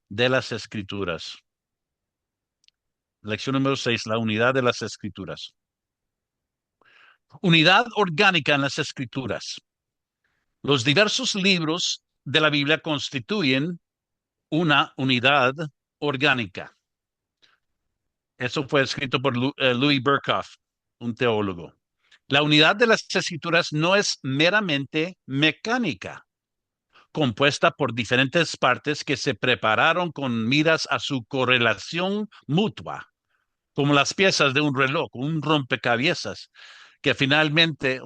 de las Escrituras. Lección número 6, la unidad de las Escrituras. Unidad orgánica en las Escrituras. Los diversos libros de la Biblia constituyen una unidad orgánica. Eso fue escrito por Louis Berkhoff, un teólogo. La unidad de las Escrituras no es meramente mecánica, compuesta por diferentes partes que se prepararon con miras a su correlación mutua, como las piezas de un reloj, un rompecabezas, que finalmente,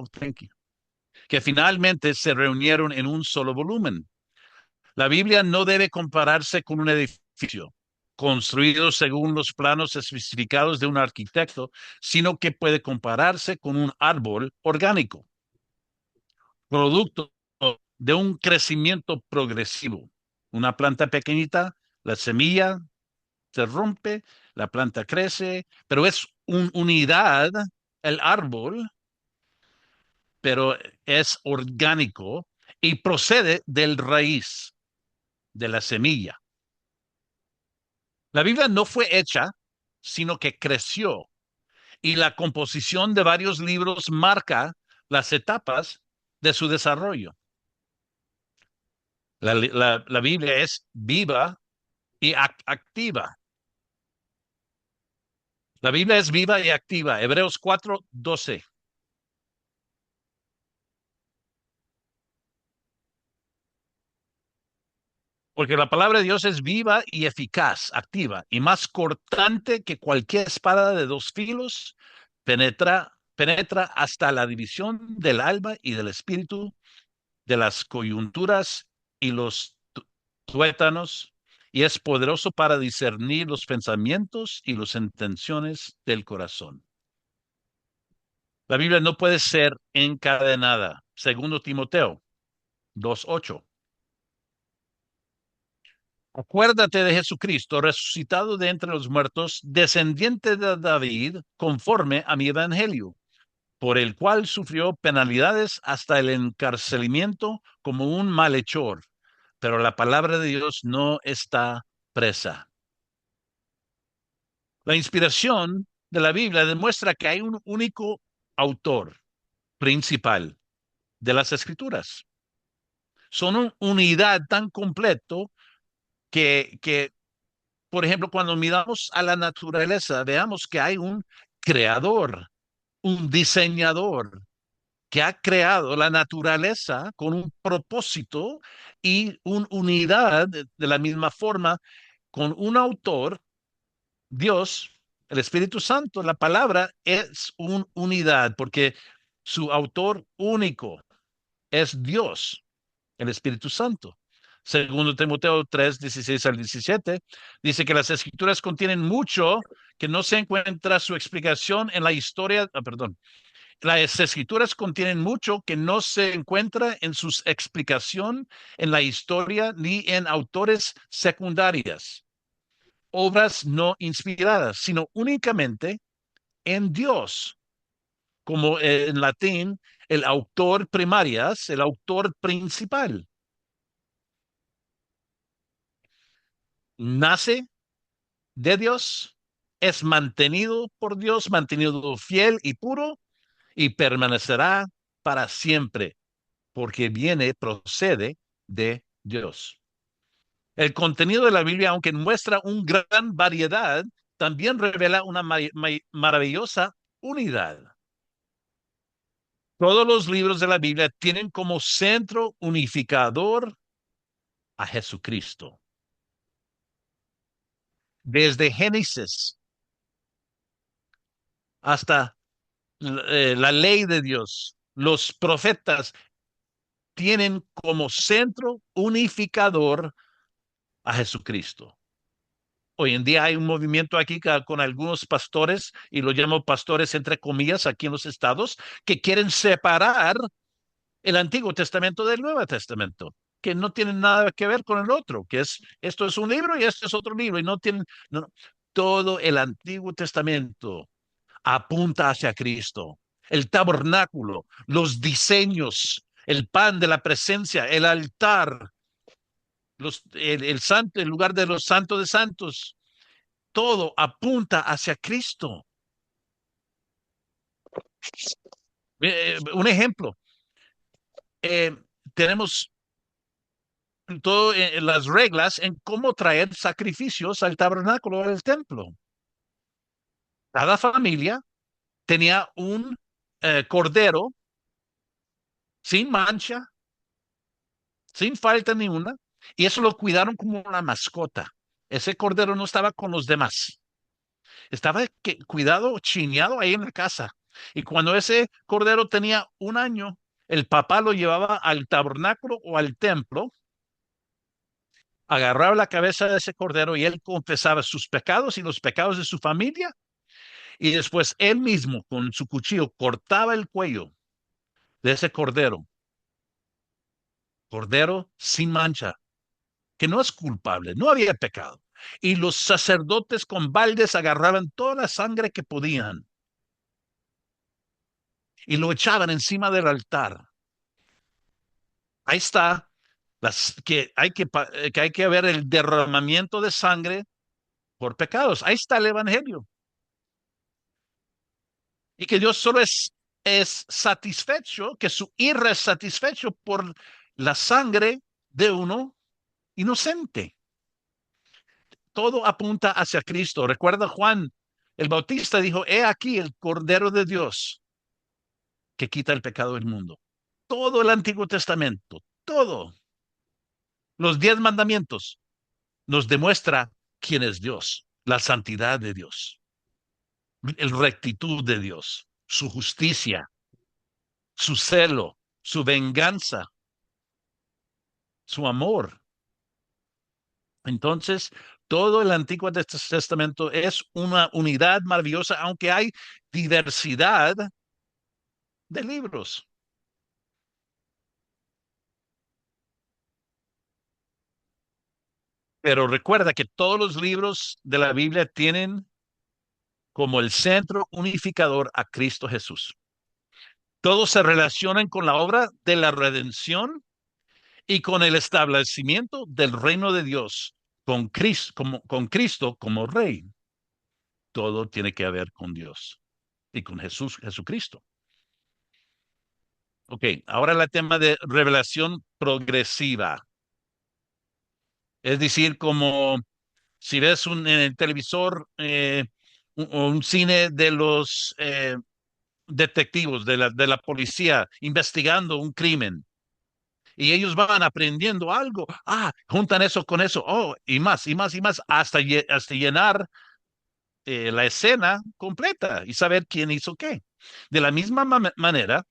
que finalmente se reunieron en un solo volumen. La Biblia no debe compararse con un edificio construido según los planos especificados de un arquitecto, sino que puede compararse con un árbol orgánico, producto de un crecimiento progresivo. Una planta pequeñita, la semilla se rompe, la planta crece, pero es una unidad, el árbol, pero es orgánico y procede del raíz, de la semilla. La Biblia no fue hecha, sino que creció, y la composición de varios libros marca las etapas de su desarrollo. La Biblia es viva y activa. La Biblia es viva y activa. Hebreos 4:12. Porque la palabra de Dios es viva y eficaz, activa, y más cortante que cualquier espada de dos filos, penetra hasta la división del alma y del espíritu, de las coyunturas y los tuétanos, y es poderoso para discernir los pensamientos y las intenciones del corazón. La Biblia no puede ser encadenada. Segundo Timoteo 2:8. Acuérdate de Jesucristo, resucitado de entre los muertos, descendiente de David, conforme a mi evangelio, por el cual sufrió penalidades hasta el encarcelamiento como un malhechor, pero la palabra de Dios no está presa. La inspiración de la Biblia demuestra que hay un único autor principal de las Escrituras. Son una unidad tan completo que por ejemplo, cuando miramos a la naturaleza, veamos que hay un creador, un diseñador que ha creado la naturaleza con un propósito y una unidad de la misma forma con un autor, Dios, el Espíritu Santo. La palabra es una unidad porque su autor único es Dios, el Espíritu Santo. Segundo Timoteo 3:16 al 17, dice que las escrituras contienen mucho que no se encuentra su explicación en la historia, perdón, las escrituras contienen mucho que no se encuentra en su explicación en la historia ni en autores secundarias, obras no inspiradas, sino únicamente en Dios, como en latín, el autor primarias, el autor principal. Nace de Dios, es mantenido por Dios, mantenido fiel y puro, y permanecerá para siempre, porque procede de Dios. El contenido de la Biblia, aunque muestra una gran variedad, también revela una maravillosa unidad. Todos los libros de la Biblia tienen como centro unificador a Jesucristo. Desde Génesis hasta la ley de Dios, los profetas tienen como centro unificador a Jesucristo. Hoy en día hay un movimiento aquí con algunos pastores, y lo llamo pastores entre comillas aquí en los estados, que quieren separar el Antiguo Testamento del Nuevo Testamento, que no tienen nada que ver con el otro, que es, esto es un libro y esto es otro libro, y no tienen, no, todo el Antiguo Testamento apunta hacia Cristo. El tabernáculo, los diseños, el pan de la presencia, el altar, el santo, el lugar de los santos de santos, todo apunta hacia Cristo. Un ejemplo, eh, tenemos todas las reglas en cómo traer sacrificios al tabernáculo del templo. Cada familia tenía un cordero sin mancha, sin falta ni una, y eso lo cuidaron como una mascota. Ese cordero no estaba con los demás, estaba cuidado, chineado ahí en la casa. Y cuando ese cordero tenía un año, el papá lo llevaba al tabernáculo o al templo, agarraba la cabeza de ese cordero y él confesaba sus pecados y los pecados de su familia, y después él mismo con su cuchillo cortaba el cuello de ese cordero, cordero sin mancha, que no es culpable, no había pecado. Y los sacerdotes con baldes agarraban toda la sangre que podían y lo echaban encima del altar. Ahí está, que hay que ver el derramamiento de sangre por pecados. Ahí está el evangelio. Y que Dios solo es satisfecho, que su ira es satisfecho por la sangre de uno inocente. Todo apunta hacia Cristo. Recuerda Juan el Bautista dijo, he aquí el Cordero de Dios que quita el pecado del mundo. Todo el Antiguo Testamento, todo, los 10 mandamientos, nos demuestra quién es Dios, la santidad de Dios, el rectitud de Dios, su justicia, su celo, su venganza, su amor. Entonces, todo el Antiguo Testamento es una unidad maravillosa, aunque hay diversidad de libros. Pero recuerda que todos los libros de la Biblia tienen como el centro unificador a Cristo Jesús. Todos se relacionan con la obra de la redención y con el establecimiento del reino de Dios, con Cristo como Rey. Todo tiene que ver con Dios y con Jesucristo. Ok, ahora el tema de revelación progresiva. Es decir, como si ves en el televisor un cine de los detectivos, de la policía investigando un crimen. Y ellos van aprendiendo algo. Ah, juntan eso con eso. Oh, y más, y más, y más, hasta llenar la escena completa y saber quién hizo qué. De la misma manera,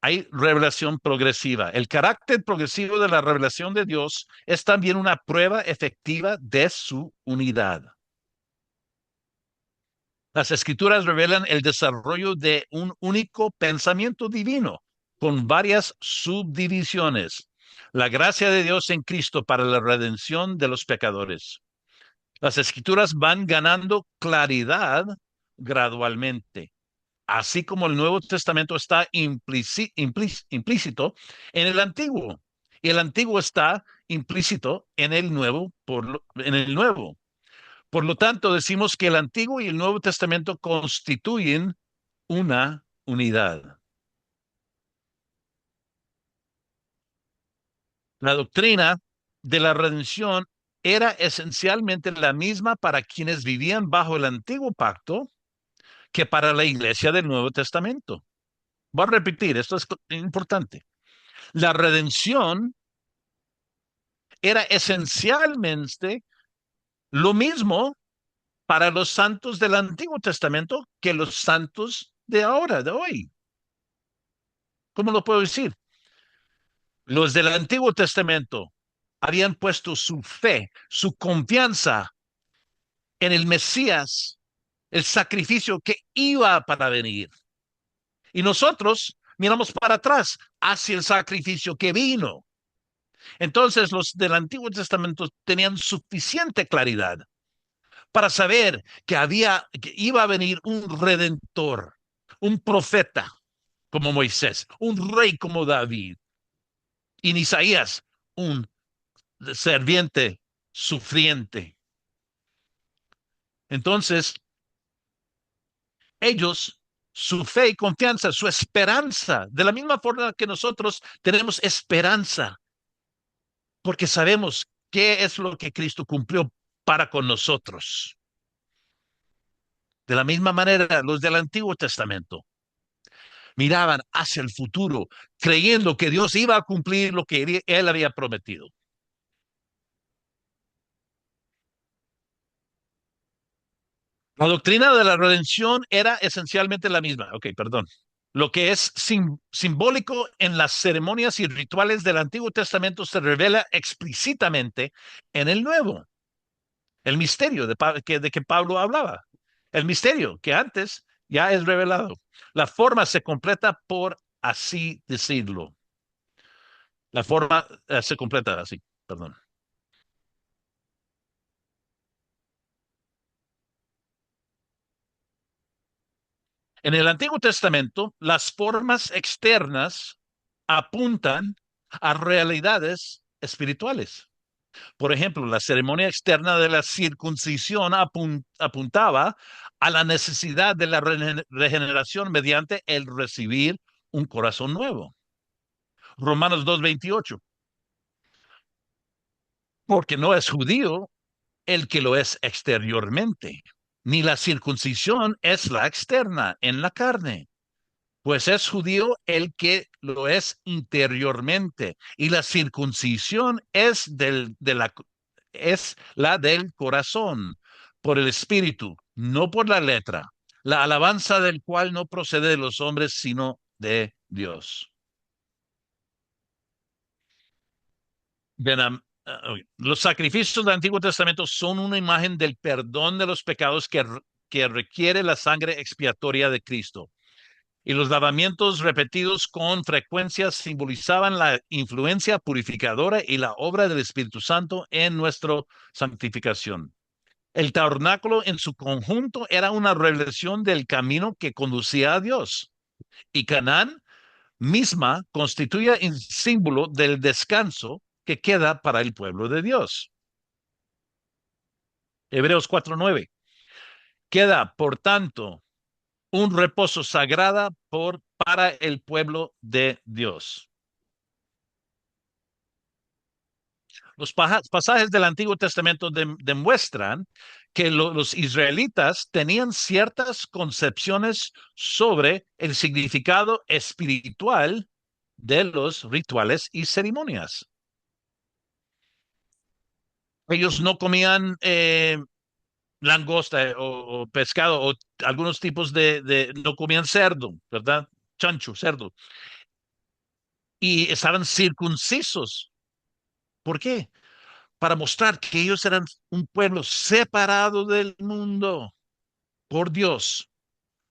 hay revelación progresiva. El carácter progresivo de la revelación de Dios es también una prueba efectiva de su unidad. Las escrituras revelan el desarrollo de un único pensamiento divino con varias subdivisiones. La gracia de Dios en Cristo para la redención de los pecadores. Las escrituras van ganando claridad gradualmente, así como el Nuevo Testamento está implícito en el Antiguo, y el Antiguo está implícito en el Nuevo, en el Nuevo. Por lo tanto, decimos que el Antiguo y el Nuevo Testamento constituyen una unidad. La doctrina de la redención era esencialmente la misma para quienes vivían bajo el antiguo pacto que para la iglesia del Nuevo Testamento. Voy a repetir, esto es importante. La redención era esencialmente lo mismo para los santos del Antiguo Testamento que los santos de ahora, de hoy. ¿Cómo lo puedo decir? Los del Antiguo Testamento habían puesto su fe, su confianza en el Mesías, el sacrificio que iba para venir. Y nosotros miramos para atrás hacia el sacrificio que vino. Entonces los del Antiguo Testamento tenían suficiente claridad para saber que iba a venir un redentor, un profeta como Moisés, un rey como David, y en Isaías, un serviente, sufriente. Entonces, ellos, su fe y confianza, su esperanza, de la misma forma que nosotros tenemos esperanza, porque sabemos qué es lo que Cristo cumplió para con nosotros. De la misma manera, los del Antiguo Testamento miraban hacia el futuro, creyendo que Dios iba a cumplir lo que él había prometido. La doctrina de la redención era esencialmente la misma. Ok, perdón. Lo que es simbólico en las ceremonias y rituales del Antiguo Testamento se revela explícitamente en el Nuevo. El misterio de que Pablo hablaba. El misterio que antes ya es revelado. La forma se completa por así decirlo. La forma se completa así, perdón. En el Antiguo Testamento, las formas externas apuntan a realidades espirituales. Por ejemplo, la ceremonia externa de la circuncisión apuntaba a la necesidad de la regeneración mediante el recibir un corazón nuevo. Romanos 2:28, porque no es judío el que lo es exteriormente, ni la circuncisión es la externa en la carne, pues es judío el que lo es interiormente, y la circuncisión es la del corazón, por el espíritu, no por la letra, la alabanza del cual no procede de los hombres, sino de Dios. Bien, los sacrificios del Antiguo Testamento son una imagen del perdón de los pecados que requiere la sangre expiatoria de Cristo. Y los lavamientos repetidos con frecuencia simbolizaban la influencia purificadora y la obra del Espíritu Santo en nuestra santificación. El tabernáculo en su conjunto era una revelación del camino que conducía a Dios. Y Canaán misma constituye el símbolo del descanso que queda para el pueblo de Dios. Hebreos 4:9. Queda, por tanto, un reposo sagrada para el pueblo de Dios. Los pasajes del Antiguo Testamento demuestran que los israelitas tenían ciertas concepciones sobre el significado espiritual de los rituales y ceremonias. Ellos no comían langosta o pescado o algunos tipos no comían cerdo, ¿verdad? Chancho, cerdo. Y estaban circuncisos. ¿Por qué? Para mostrar que ellos eran un pueblo separado del mundo por Dios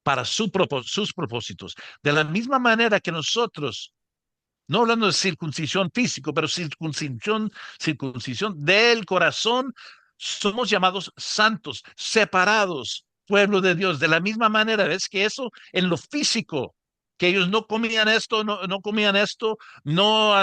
para sus propósitos. De la misma manera que nosotros, no hablando de circuncisión físico, pero circuncisión del corazón, somos llamados santos, separados, pueblo de Dios. De la misma manera, ves que eso en lo físico, que ellos no comían esto, no comían esto, no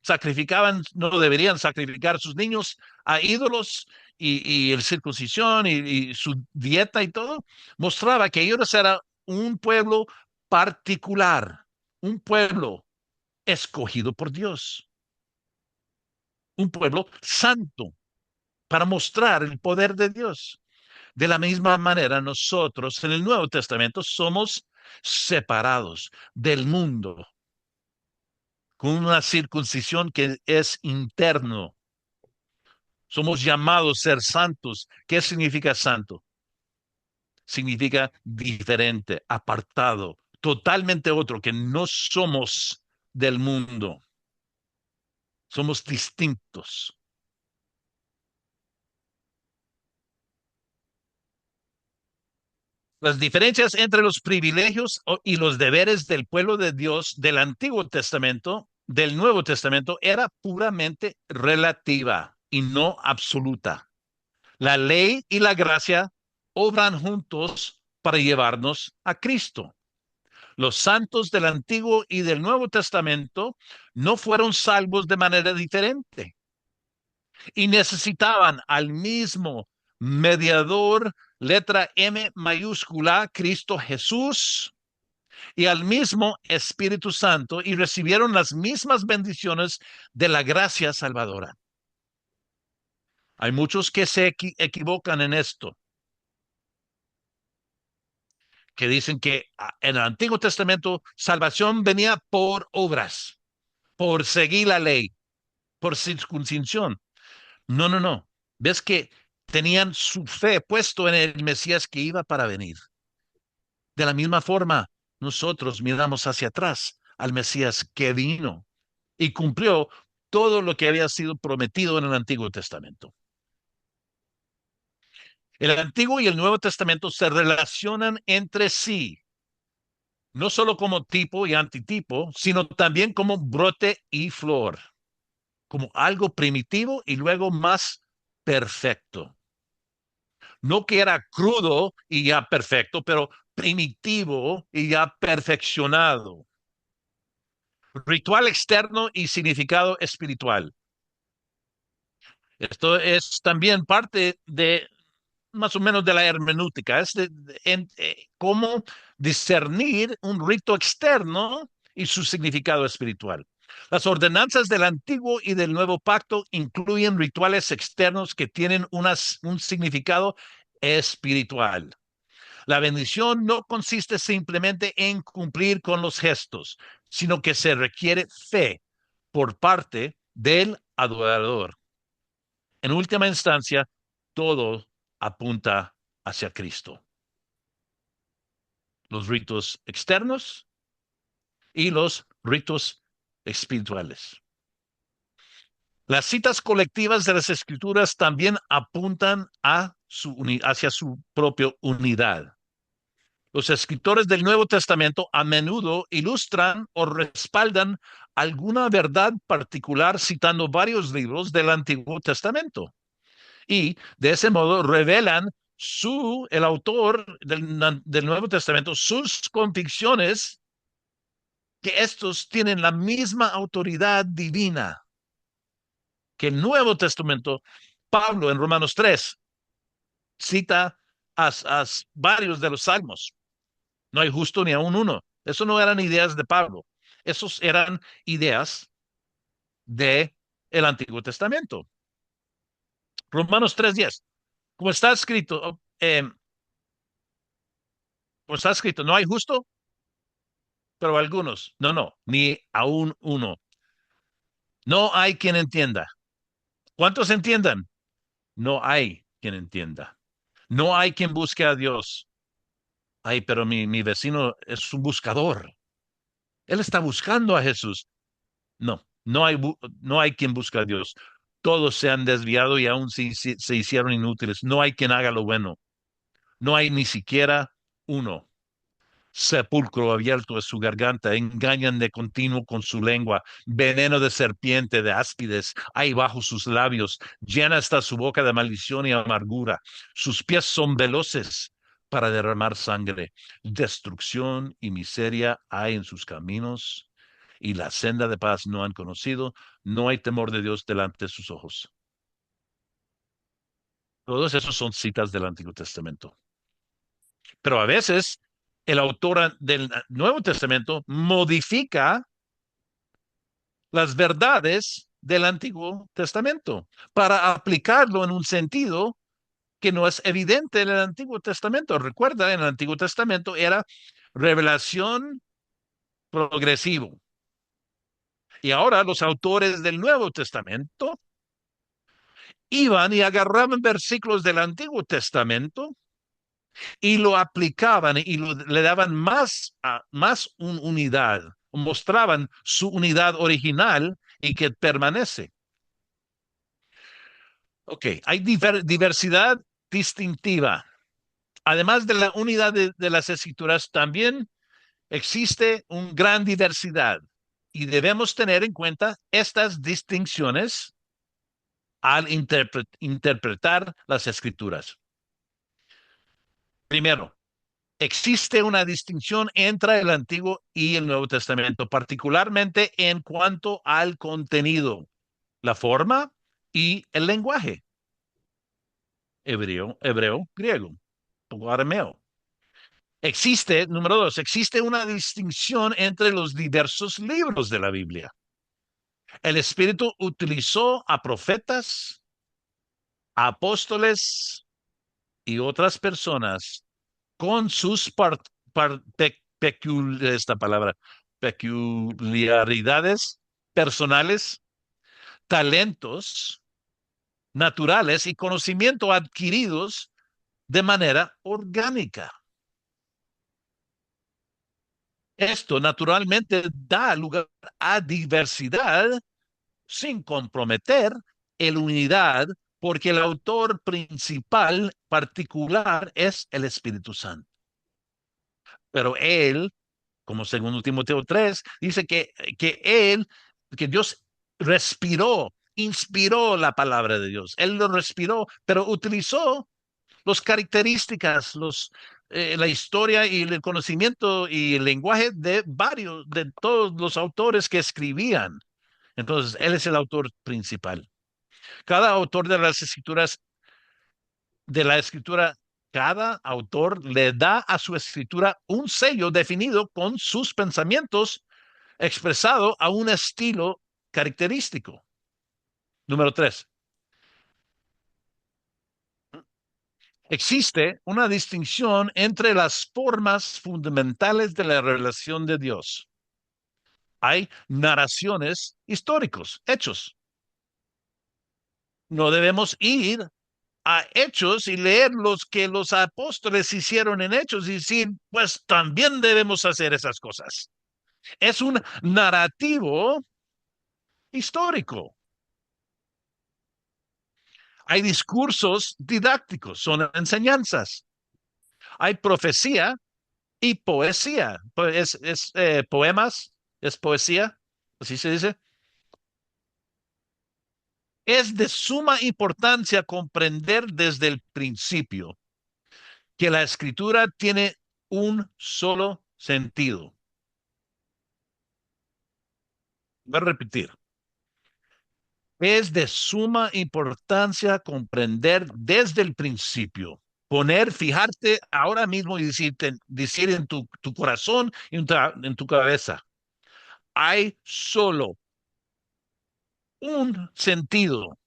sacrificaban, no deberían sacrificar a sus niños a ídolos y el circuncisión y su dieta y todo, mostraba que ellos eran un pueblo particular, un pueblo escogido por Dios, un pueblo santo para mostrar el poder de Dios. De la misma manera, nosotros en el Nuevo Testamento somos separados del mundo con una circuncisión que es interno. Somos llamados a ser santos. ¿Qué significa santo? Significa diferente, apartado, totalmente otro, que no somos del mundo. Somos distintos. Las diferencias entre los privilegios y los deberes del pueblo de Dios del Antiguo Testamento, del Nuevo Testamento, era puramente relativa y no absoluta. La ley y la gracia obran juntos para llevarnos a Cristo. Los santos del Antiguo y del Nuevo Testamento no fueron salvos de manera diferente. y necesitaban al mismo mediador, letra M mayúscula, Cristo Jesús, y al mismo Espíritu Santo, y recibieron las mismas bendiciones de la gracia salvadora. Hay muchos que se equivocan en esto, que dicen que en el Antiguo Testamento salvación venía por obras, por seguir la ley, por circuncisión. No, no, no. Ves que tenían su fe puesto en el Mesías que iba para venir. De la misma forma, nosotros miramos hacia atrás al Mesías que vino y cumplió todo lo que había sido prometido en el Antiguo Testamento. El Antiguo y el Nuevo Testamento se relacionan entre sí, no solo como tipo y antitipo, sino también como brote y flor, como algo primitivo y luego más perfecto. No que era crudo y ya perfecto, pero primitivo y ya perfeccionado. Ritual externo y significado espiritual. Esto es también parte de más o menos de la hermenéutica, es cómo discernir un rito externo y su significado espiritual. Las ordenanzas del Antiguo y del Nuevo Pacto incluyen rituales externos que tienen un significado espiritual. La bendición no consiste simplemente en cumplir con los gestos, sino que se requiere fe por parte del adorador. En última instancia, todo apunta hacia Cristo. Los ritos externos y los ritos espirituales. Las citas colectivas de las escrituras también apuntan hacia su propia unidad. Los escritores del Nuevo Testamento a menudo ilustran o respaldan alguna verdad particular citando varios libros del Antiguo Testamento. Y de ese modo revelan el autor del Nuevo Testamento, sus convicciones, que estos tienen la misma autoridad divina que el Nuevo Testamento. Pablo en Romanos 3 cita a varios de los salmos. No hay justo ni aún uno. Eso no eran ideas de Pablo. Esos eran ideas de el Antiguo Testamento. Romanos 3:10. Como está escrito, no hay justo, pero algunos, no, no, ni aún uno. No hay quien entienda. ¿Cuántos entiendan? No hay quien entienda. No hay quien busque a Dios. Ay, pero mi vecino es un buscador. Él está buscando a Jesús. No, no hay quien busque a Dios. Todos se han desviado y aún se hicieron inútiles. No hay quien haga lo bueno. No hay ni siquiera uno. Sepulcro abierto es su garganta, engañan de continuo con su lengua, veneno de serpiente, de áspides, hay bajo sus labios, llena está su boca de maldición y amargura, sus pies son veloces para derramar sangre, destrucción y miseria hay en sus caminos, y la senda de paz no han conocido, no hay temor de Dios delante de sus ojos. Todos esos son citas del Antiguo Testamento. Pero a veces el autor del Nuevo Testamento modifica las verdades del Antiguo Testamento para aplicarlo en un sentido que no es evidente en el Antiguo Testamento. Recuerda, en el Antiguo Testamento era revelación progresivo. Y ahora los autores del Nuevo Testamento iban y agarraban versículos del Antiguo Testamento y lo aplicaban y le daban más unidad, mostraban su unidad original y que permanece. Ok, hay diversidad distintiva. Además de la unidad de las escrituras, también existe una gran diversidad y debemos tener en cuenta estas distinciones al interpretar las escrituras. Primero, existe una distinción entre el Antiguo y el Nuevo Testamento, particularmente en cuanto al contenido, la forma y el lenguaje, hebreo, griego, poco arameo. Existe, número dos, existe una distinción entre los diversos libros de la Biblia. El Espíritu utilizó a profetas, a apóstoles y otras personas con sus esta palabra, peculiaridades personales, talentos naturales y conocimiento adquiridos de manera orgánica. Esto naturalmente da lugar a diversidad sin comprometer la unidad, porque el autor principal particular es el Espíritu Santo. Pero él, como segundo Timoteo 3, dice que Dios respiró, inspiró la palabra de Dios. Él lo respiró, pero utilizó las características, la historia y el conocimiento y el lenguaje de todos los autores que escribían. Entonces, él es el autor principal. Cada autor de la escritura, cada autor le da a su escritura un sello definido con sus pensamientos expresado a un estilo característico. Número tres, existe una distinción entre las formas fundamentales de la revelación de Dios. Hay narraciones históricos, hechos. No debemos ir a Hechos y leer los que los apóstoles hicieron en Hechos y decir, pues también debemos hacer esas cosas. Es un narrativo histórico. Hay discursos didácticos, son enseñanzas. Hay profecía y poesía. Poemas, es poesía, así se dice. Es de suma importancia comprender desde el principio que la escritura tiene un solo sentido. Voy a repetir. Es de suma importancia comprender desde el principio, fijarte ahora mismo y decir en tu corazón y en tu cabeza, hay solo un sentido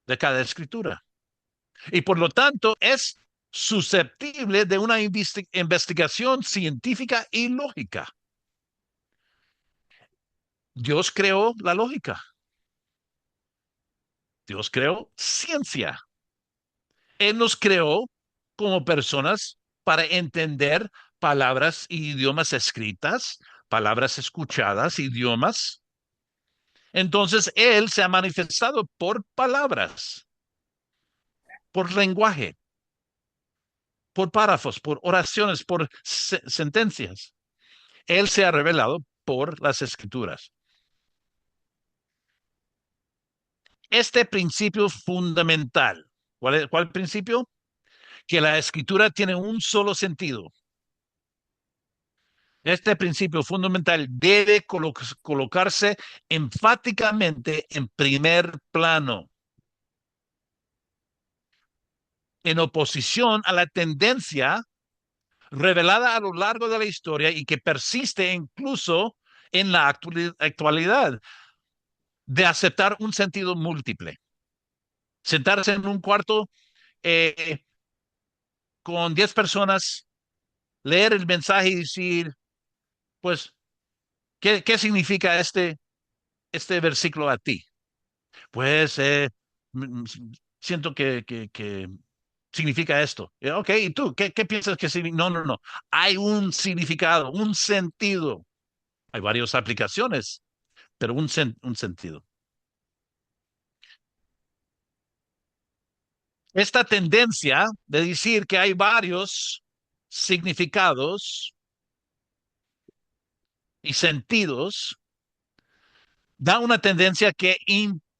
de cada escritura. Y por lo tanto es susceptible de una investigación científica y lógica. Dios creó la lógica. Dios creó ciencia. Él nos creó como personas para entender palabras y idiomas escritas, palabras escuchadas, idiomas. Entonces, Él se ha manifestado por palabras, por lenguaje, por párrafos, por oraciones, por sentencias. Él se ha revelado por las escrituras. Este principio fundamental, ¿cuál principio? Que la escritura tiene un solo sentido. Este principio fundamental debe colocarse enfáticamente en primer plano, en oposición a la tendencia revelada a lo largo de la historia y que persiste incluso en la actualidad, de aceptar un sentido múltiple. Sentarse en un cuarto eh, con 10 personas, leer el mensaje y decir, pues, ¿qué significa este versículo a ti? Pues siento que significa esto. Ok, ¿y tú qué piensas que significa? No, no, no. Hay un significado, un sentido. Hay varias aplicaciones, pero un sentido. Esta tendencia de decir que hay varios significados y sentidos da una tendencia que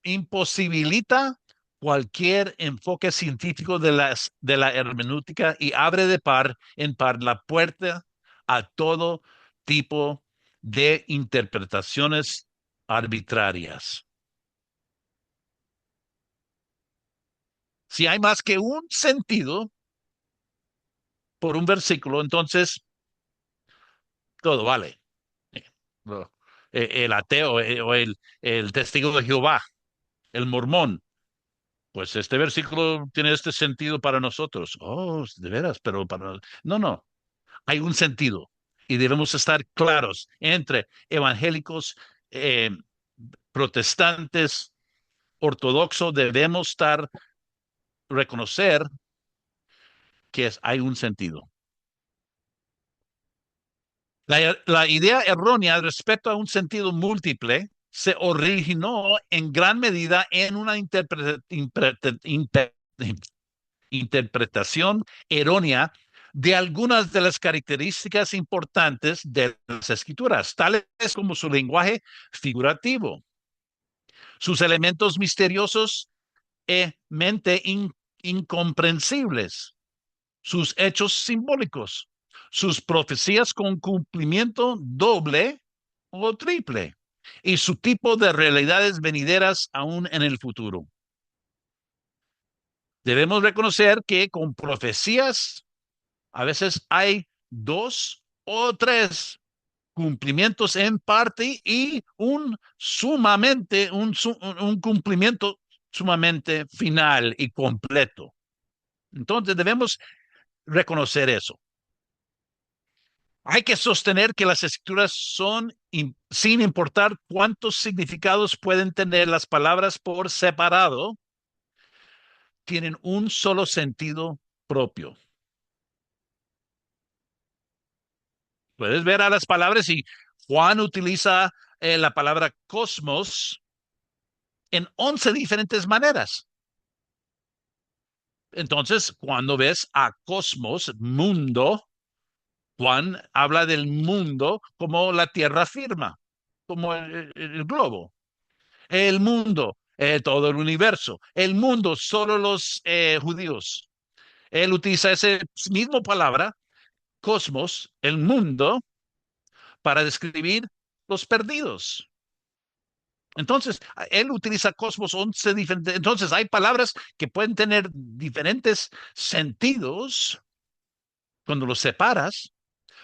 imposibilita cualquier enfoque científico de la hermenéutica y abre de par en par la puerta a todo tipo de interpretaciones arbitrarias. Si hay más que un sentido por un versículo, entonces todo vale. No. El ateo o el testigo de Jehová, el mormón, pues este versículo tiene este sentido para nosotros. Oh, de veras, pero para... No, no, hay un sentido y debemos estar claros entre evangélicos, eh, protestantes, ortodoxos, debemos estar, reconocer que hay un sentido. La idea errónea respecto a un sentido múltiple se originó en gran medida en una interpretación errónea de algunas de las características importantes de las escrituras, tales como su lenguaje figurativo, sus elementos misteriosos e mente incomprensibles, sus hechos simbólicos, sus profecías con cumplimiento doble o triple y su tipo de realidades venideras aún en el futuro. Debemos reconocer que con profecías a veces hay dos o tres cumplimientos en parte y un cumplimiento sumamente final y completo. Entonces debemos reconocer eso. Hay que sostener que las escrituras son, sin importar cuántos significados pueden tener las palabras por separado, tienen un solo sentido propio. Puedes ver a las palabras y Juan utiliza la palabra cosmos en 11 diferentes maneras. Entonces, cuando ves a cosmos, mundo, Juan habla del mundo como la tierra firma, como el globo. El mundo, todo el universo. El mundo, solo los judíos. Él utiliza esa misma palabra, cosmos, el mundo, para describir los perdidos. Entonces, él utiliza cosmos 11 diferentes. Entonces, hay palabras que pueden tener diferentes sentidos cuando los separas.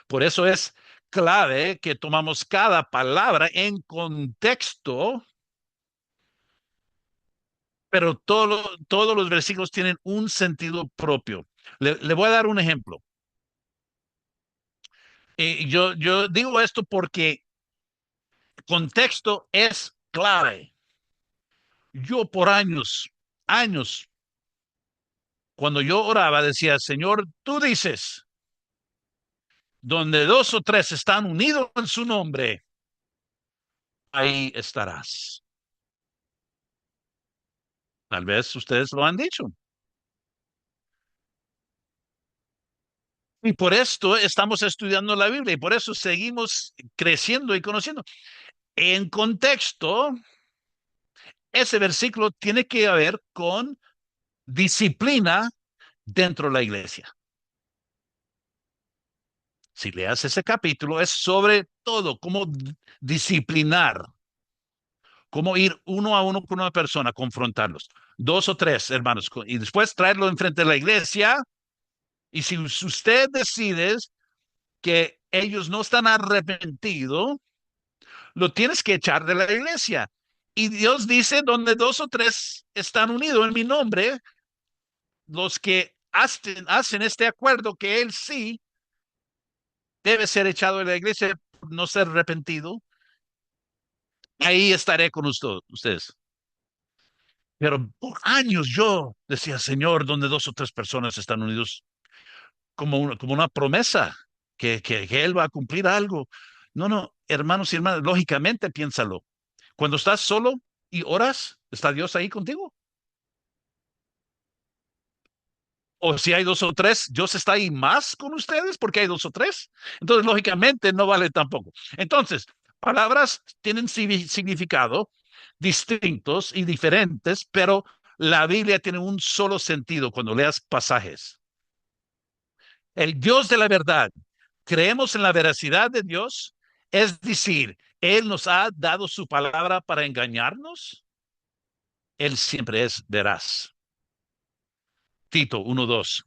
Por eso es clave que tomamos cada palabra en contexto, pero todos los versículos tienen un sentido propio. Le voy a dar un ejemplo. Yo digo esto porque contexto es clave. Yo por años, cuando yo oraba, decía, Señor, tú dices, donde dos o tres están unidos en su nombre, ahí estarás. Tal vez ustedes lo han dicho. Y por esto estamos estudiando la Biblia y por eso seguimos creciendo y conociendo. En contexto, ese versículo tiene que ver con disciplina dentro de la iglesia. Si leas ese capítulo, es sobre todo cómo disciplinar, cómo ir uno a uno con una persona, confrontarlos. Dos o tres hermanos, y después traerlo enfrente de la iglesia. Y si usted decide que ellos no están arrepentidos, lo tienes que echar de la iglesia. Y Dios dice, donde dos o tres están unidos en mi nombre, los que hacen este acuerdo que Él sí debe ser echado de la iglesia por no ser arrepentido, ahí estaré con ustedes. Pero por años yo decía, Señor, donde dos o tres personas están unidos, como una promesa, que Él va a cumplir algo. No, no, hermanos y hermanas, lógicamente piénsalo. Cuando estás solo y oras, ¿está Dios ahí contigo? O si hay dos o tres, Dios está ahí más con ustedes porque hay dos o tres. Entonces, lógicamente, no vale tampoco. Entonces, palabras tienen significado distintos y diferentes, pero la Biblia tiene un solo sentido cuando leas pasajes. El Dios de la verdad, creemos en la veracidad de Dios, es decir, Él nos ha dado su palabra para engañarnos. Él siempre es veraz. Tito 1:2.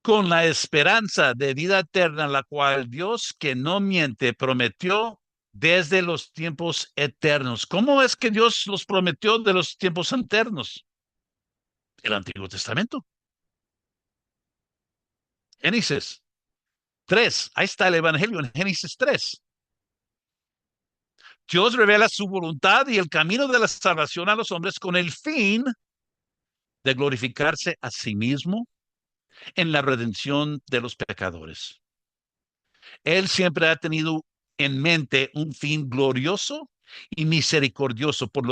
Con la esperanza de vida eterna, la cual Dios, que no miente, prometió desde los tiempos eternos. ¿Cómo es que Dios los prometió de los tiempos eternos? El Antiguo Testamento. Génesis 3. Ahí está el Evangelio en Génesis 3. Dios revela su voluntad y el camino de la salvación a los hombres con el fin de glorificarse a sí mismo en la redención de los pecadores. Él siempre ha tenido en mente un fin glorioso y misericordioso, por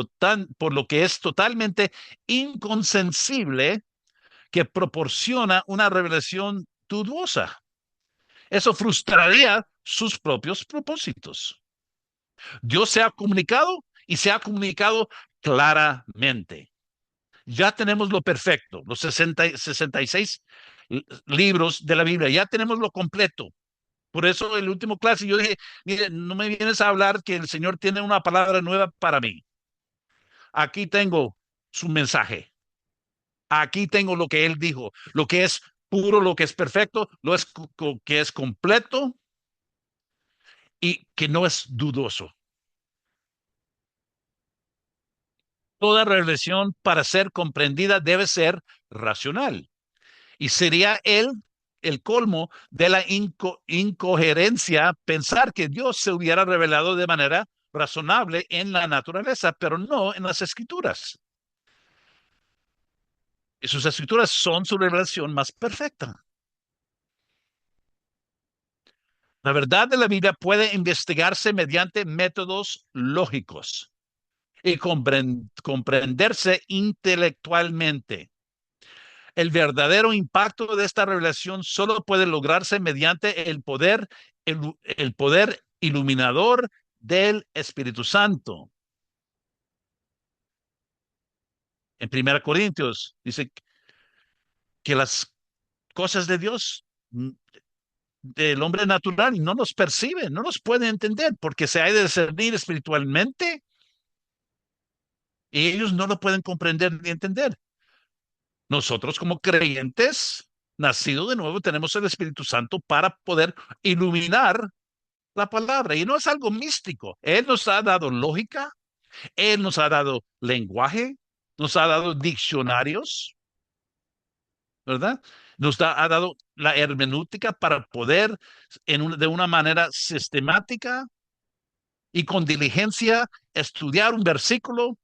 lo que es totalmente inconcebible que proporciona una revelación dudosa. Eso frustraría sus propios propósitos. Dios se ha comunicado y se ha comunicado claramente. Ya tenemos lo perfecto, los 66 libros de la Biblia, ya tenemos lo completo. Por eso el último clase yo dije, mire, no me vienes a hablar que el Señor tiene una palabra nueva para mí. Aquí tengo su mensaje. Aquí tengo lo que Él dijo, lo que es puro, lo que es perfecto, lo es que es completo y que no es dudoso. Toda revelación para ser comprendida debe ser racional. Y sería el colmo de la incoherencia pensar que Dios se hubiera revelado de manera razonable en la naturaleza, pero no en las escrituras. Y sus escrituras son su revelación más perfecta. La verdad de la Biblia puede investigarse mediante métodos lógicos y comprenderse intelectualmente. El verdadero impacto de esta revelación solo puede lograrse mediante el poder iluminador del Espíritu Santo. En 1 Corintios dice que las cosas de Dios, del hombre natural, no los percibe, no los puede entender, porque se ha de discernir espiritualmente y ellos no lo pueden comprender ni entender. Nosotros como creyentes, nacidos de nuevo, tenemos el Espíritu Santo para poder iluminar la palabra. Y no es algo místico. Él nos ha dado lógica, Él nos ha dado lenguaje, nos ha dado diccionarios, ¿verdad? Ha dado la hermenéutica para poder, de una manera sistemática y con diligencia, estudiar un versículo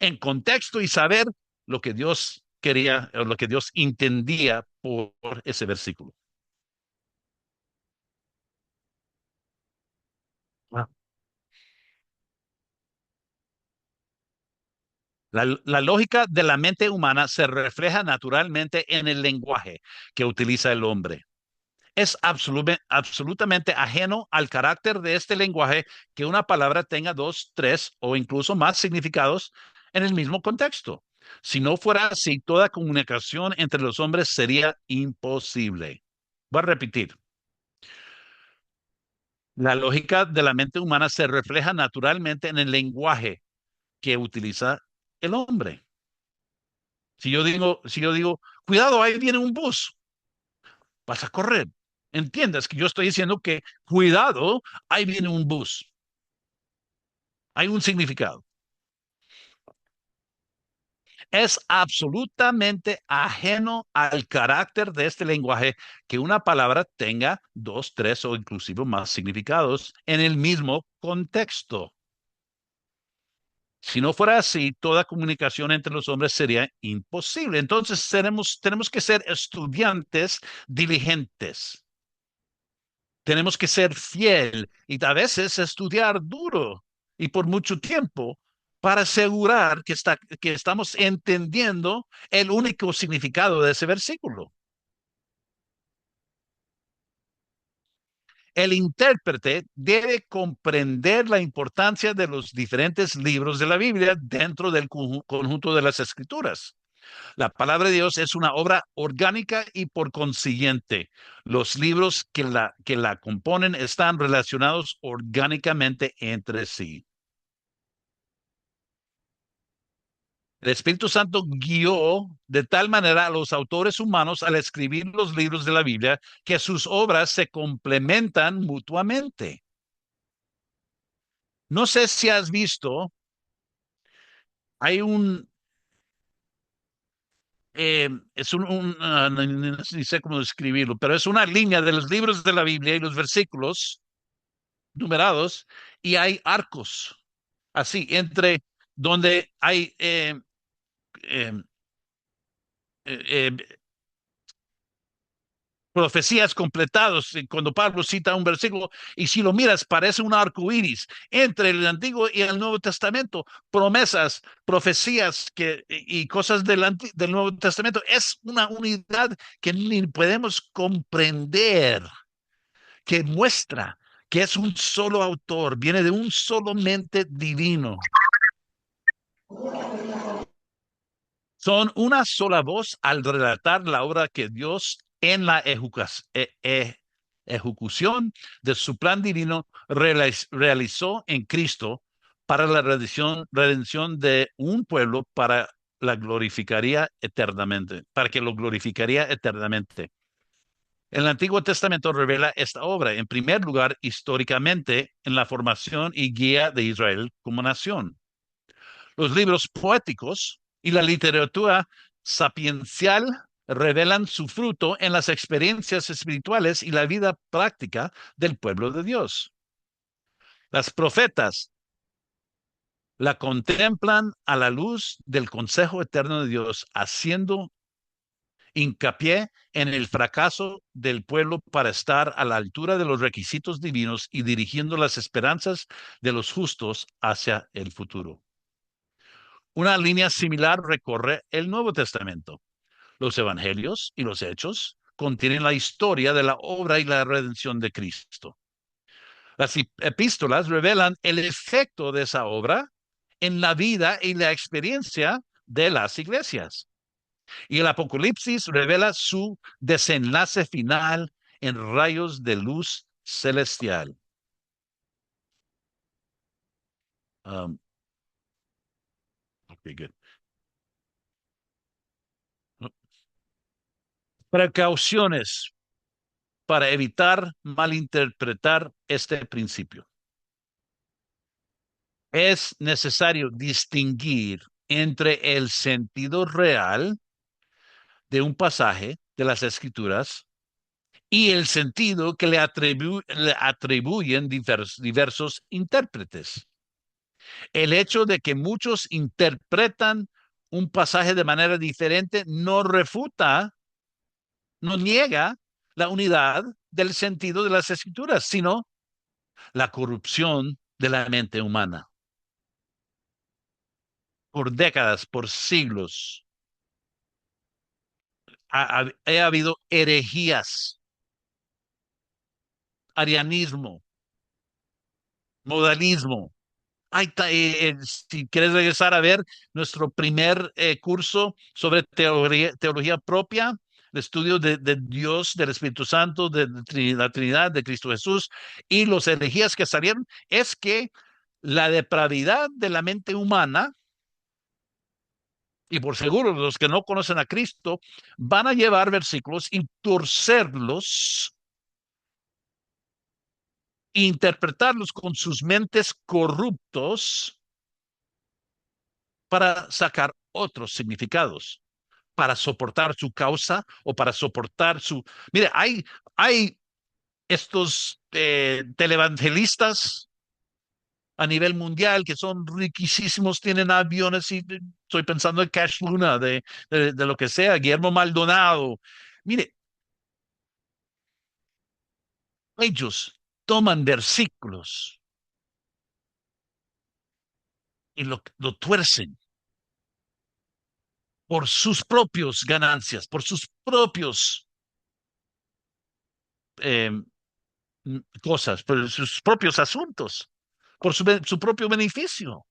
en contexto y saber lo que Dios quería o lo que Dios entendía por ese versículo. Ah. La lógica de la mente humana se refleja naturalmente en el lenguaje que utiliza el hombre. Es absolutamente ajeno al carácter de este lenguaje que una palabra tenga dos, tres o incluso más significados en el mismo contexto. Si no fuera así, toda comunicación entre los hombres sería imposible. Voy a repetir. La lógica de la mente humana se refleja naturalmente en el lenguaje que utiliza el hombre. Si yo digo, cuidado, ahí viene un bus, vas a correr. Entiendas que yo estoy diciendo que, cuidado, ahí viene un bus. Hay un significado. Es absolutamente ajeno al carácter de este lenguaje que una palabra tenga dos, tres o inclusive más significados en el mismo contexto. Si no fuera así, toda comunicación entre los hombres sería imposible. Entonces tenemos que ser estudiantes diligentes. Tenemos que ser fiel y a veces estudiar duro y por mucho tiempo para asegurar que estamos entendiendo el único significado de ese versículo. El intérprete debe comprender la importancia de los diferentes libros de la Biblia dentro del conjunto de las escrituras. La palabra de Dios es una obra orgánica y por consiguiente, los libros que la componen están relacionados orgánicamente entre sí. El Espíritu Santo guió de tal manera a los autores humanos al escribir los libros de la Biblia que sus obras se complementan mutuamente. No sé si has visto, hay un, no sé cómo describirlo, pero es una línea de los libros de la Biblia y los versículos numerados y hay arcos, así, entre donde hay eh, eh, profecías completados. Cuando Pablo cita un versículo, y si lo miras, parece un arco iris entre el Antiguo y el Nuevo Testamento, promesas, profecías y cosas del Nuevo Testamento. Es una unidad que ni podemos comprender, que muestra que es un solo autor, viene de un solo mente divino. Son una sola voz al relatar la obra que Dios en la ejecución de su plan divino realizó en Cristo para la redención de un pueblo para la glorificaría eternamente, para que lo glorificaría eternamente. El Antiguo Testamento revela esta obra, en primer lugar, históricamente, en la formación y guía de Israel como nación. Los libros poéticos y la literatura sapiencial revelan su fruto en las experiencias espirituales y la vida práctica del pueblo de Dios. Las profetas la contemplan a la luz del consejo eterno de Dios, haciendo hincapié en el fracaso del pueblo para estar a la altura de los requisitos divinos y dirigiendo las esperanzas de los justos hacia el futuro. Una línea similar recorre el Nuevo Testamento. Los evangelios y los hechos contienen la historia de la obra y la redención de Cristo. Las epístolas revelan el efecto de esa obra en la vida y la experiencia de las iglesias. Y el Apocalipsis revela su desenlace final en rayos de luz celestial. Um, okay, good. Precauciones para evitar malinterpretar este principio. Es necesario distinguir entre el sentido real de un pasaje de las Escrituras y el sentido que le atribuyen diversos intérpretes. El hecho de que muchos interpretan un pasaje de manera diferente no refuta, no niega la unidad del sentido de las Escrituras, sino la corrupción de la mente humana. Por décadas, por siglos, ha habido herejías, arianismo, modalismo. Si quieres regresar a ver nuestro primer curso sobre teología propia, el estudio de Dios, del Espíritu Santo, de la Trinidad, de Cristo Jesús y los herejías que salieron, es que la depravidad de la mente humana, y por seguro los que no conocen a Cristo, van a llevar versículos y torcerlos, interpretarlos con sus mentes corruptos para sacar otros significados, para soportar su causa o para soportar su... Mire, hay estos televangelistas a nivel mundial que son riquísimos, tienen aviones y estoy pensando en Cash Luna, de lo que sea, Guillermo Maldonado. Mire, ellos toman versículos y lo tuercen por sus propios ganancias, por sus propios eh, cosas, por sus propios asuntos, por su propio beneficio.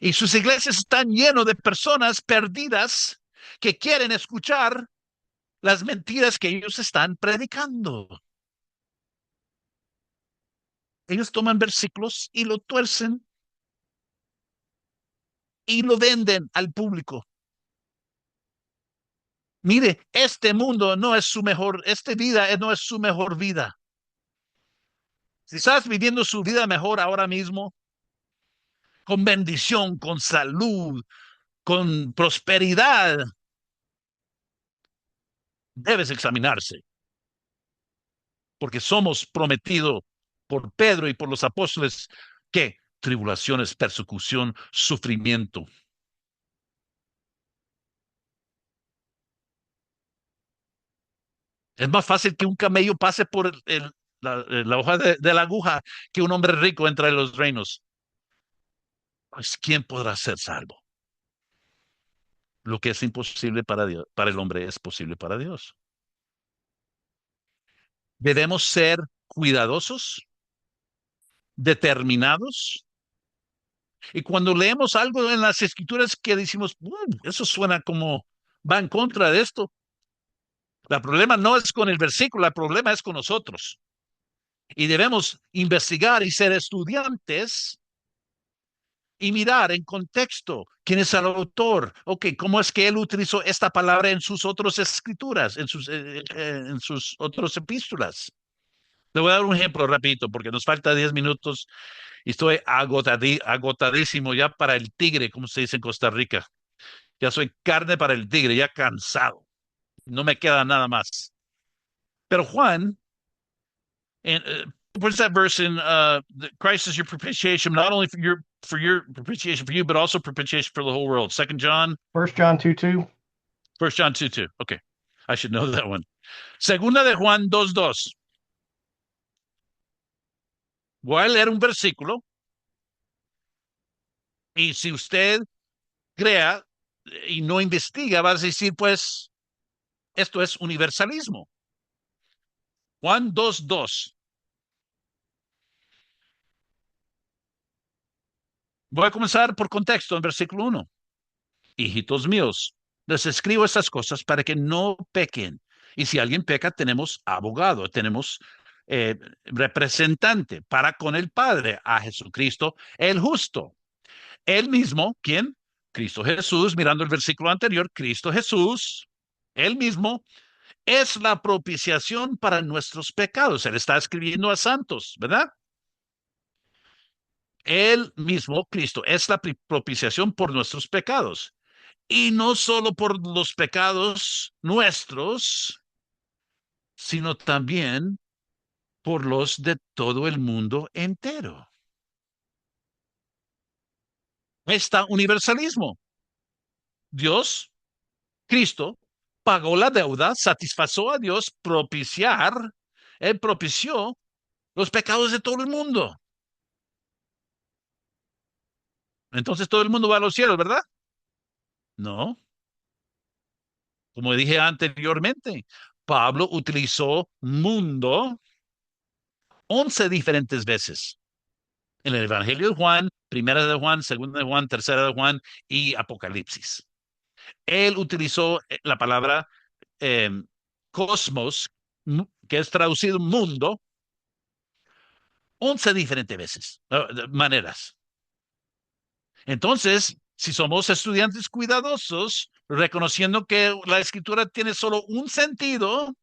Y sus iglesias están llenas de personas perdidas que quieren escuchar las mentiras que ellos están predicando. Ellos toman versículos y lo tuercen y lo venden al público. Mire, este mundo no es su mejor, esta vida no es su mejor vida. Si estás viviendo su vida mejor ahora mismo, con bendición, con salud, con prosperidad, debes examinarse, porque somos prometidos por Pedro y por los apóstoles que tribulaciones, persecución, sufrimiento. Es más fácil que un camello pase por la hoja de la aguja que un hombre rico entre los reinos. Pues, ¿quién podrá ser salvo? Lo que es imposible para Dios, para el hombre es posible para Dios. Debemos ser cuidadosos, determinados. Y cuando leemos algo en las escrituras que decimos, eso suena como va en contra de esto. El problema no es con el versículo, el problema es con nosotros. Y debemos investigar y ser estudiantes y mirar en contexto quién es el autor. Ok, ¿cómo es que él utilizó esta palabra en sus otras escrituras, en sus otras epístolas? Le voy a dar un ejemplo rapidito porque nos falta 10 minutos y estoy agotadísimo ya para el tigre, como se dice en Costa Rica. Ya soy carne para el tigre, ya cansado. No me queda nada más. Pero Juan, what's that verse in Christ is your propitiation, not only for your propitiation for you, but also propitiation for the whole world. Second John, 1 John 2:2. First John 2:2. Okay, I should know that one. Segunda de Juan 2:2. Voy a leer un versículo y si usted crea y no investiga, vas a decir, pues, esto es universalismo. Juan 2:2. Voy a comenzar por contexto en versículo 1. Hijitos míos, les escribo estas cosas para que no pequen. Y si alguien peca, tenemos abogado, tenemos representante para con el Padre, a Jesucristo el justo. Él mismo, ¿quién? Cristo Jesús, mirando el versículo anterior, Cristo Jesús, él mismo es la propiciación para nuestros pecados. Él está escribiendo a santos, ¿verdad? Él mismo, Cristo, es la propiciación por nuestros pecados. Y no solo por los pecados nuestros, sino también por los de todo el mundo entero. Está universalismo. Dios, Cristo, pagó la deuda, satisfació a Dios, Él propició los pecados de todo el mundo. Entonces todo el mundo va a los cielos, ¿verdad? No, como dije anteriormente, Pablo utilizó mundo 11 diferentes veces en el Evangelio de Juan, primera de Juan, segunda de Juan, tercera de Juan y Apocalipsis. Él utilizó la palabra eh, cosmos, que es traducido mundo, 11 diferentes veces, maneras. Entonces, si somos estudiantes cuidadosos, reconociendo que la escritura tiene solo un sentido,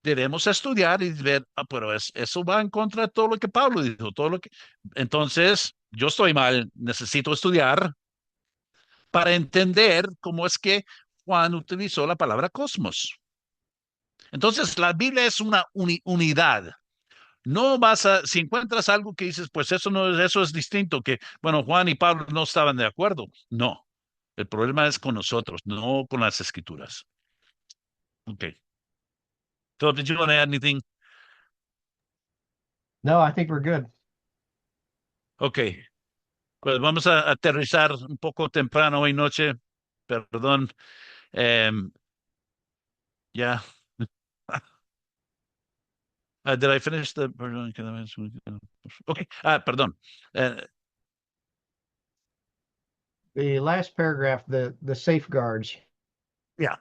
debemos estudiar y ver, pero eso va en contra de todo lo que Pablo dijo, todo lo que... Entonces, yo estoy mal, necesito estudiar para entender cómo es que Juan utilizó la palabra cosmos. Entonces, la Biblia es una unidad. No vas a, si encuentras algo que dices, pues eso no es, eso es distinto, que, bueno, Juan y Pablo no estaban de acuerdo. No, el problema es con nosotros, no con las escrituras. Okay. Philip, did you want to add anything? No, I think we're good. Okay. Pues vamos a aterrizar un poco temprano hoy noche. Perdón. Um, ya. Did I finish the? Okay. Perdón. Uh, The last paragraph, the safeguards. yeah.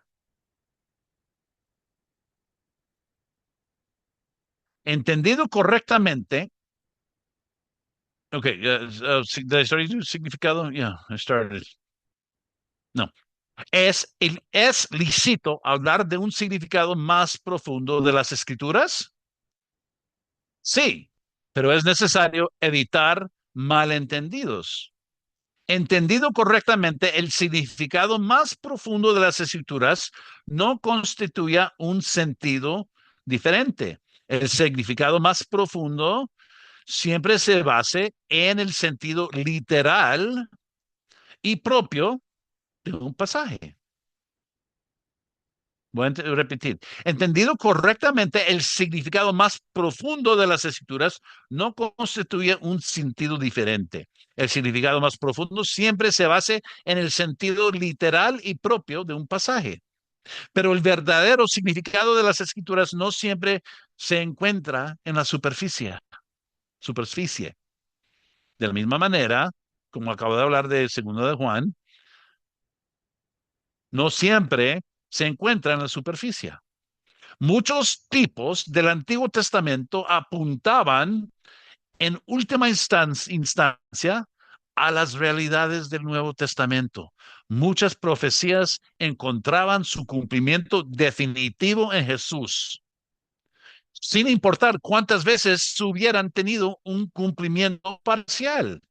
Entendido correctamente, Okay, did I start to significado? Yeah, I started. No. ¿Es lícito hablar de un significado más profundo de las escrituras? Sí, pero es necesario evitar malentendidos. Entendido correctamente, el significado más profundo de las escrituras no constituye un sentido diferente. El significado más profundo siempre se base en el sentido literal y propio de un pasaje. Voy a repetir. Entendido correctamente, el significado más profundo de las escrituras no constituye un sentido diferente. El significado más profundo siempre se basa en el sentido literal y propio de un pasaje. Pero el verdadero significado de las escrituras no siempre se encuentra en la superficie. De la misma manera, como acabo de hablar de segundo de Juan, no siempre se encuentra en la superficie. Muchos tipos del Antiguo Testamento apuntaban en última instancia a las realidades del Nuevo Testamento. Muchas profecías encontraban su cumplimiento definitivo en Jesús, sin importar cuántas veces hubieran tenido un cumplimiento parcial.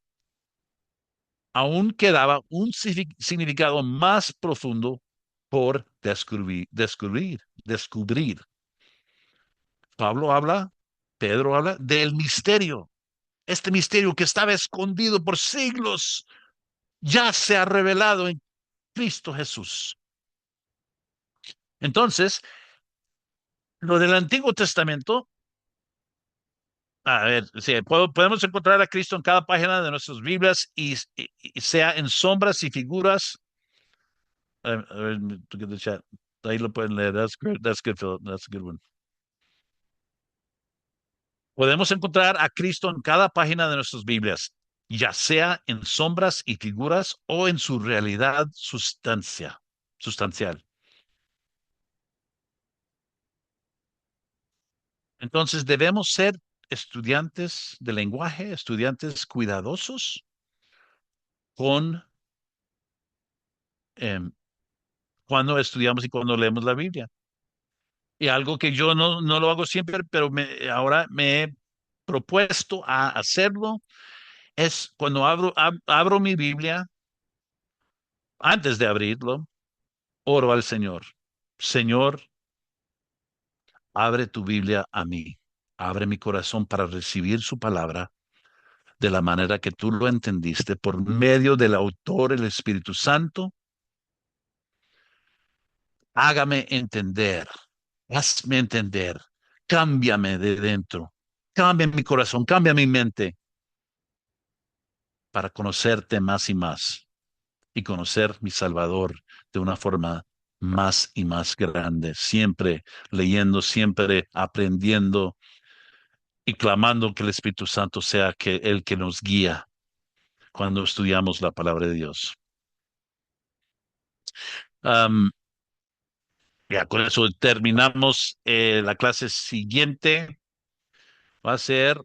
Aún quedaba un significado más profundo por descubrir. Pablo habla, Pedro habla del misterio. Este misterio que estaba escondido por siglos ya se ha revelado en Cristo Jesús. Entonces, lo del Antiguo Testamento, a ver, sí, podemos encontrar a Cristo en cada página de nuestras Biblias y sea en sombras y figuras. A ver, to get the chat. Ahí lo pueden leer. That's good. That's good, Philip. That's a good one. Podemos encontrar a Cristo en cada página de nuestras Biblias, ya sea en sombras y figuras o en su realidad sustancial. Entonces debemos ser estudiantes de lenguaje, estudiantes cuidadosos con eh, cuando estudiamos y cuando leemos la Biblia. Y algo que yo no lo hago siempre, pero ahora me he propuesto a hacerlo, es cuando abro mi Biblia, antes de abrirlo, oro al Señor. Señor, abre tu Biblia a mí. Abre mi corazón para recibir su palabra de la manera que tú lo entendiste por medio del autor, el Espíritu Santo. Hágame entender, hazme entender, cámbiame de dentro, cambia mi corazón, cambia mi mente para conocerte más y más y conocer mi Salvador de una forma más y más grande, siempre leyendo, siempre aprendiendo y clamando que el Espíritu Santo sea el que nos guía cuando estudiamos la palabra de Dios. Um, ya con eso terminamos la clase siguiente. Va a ser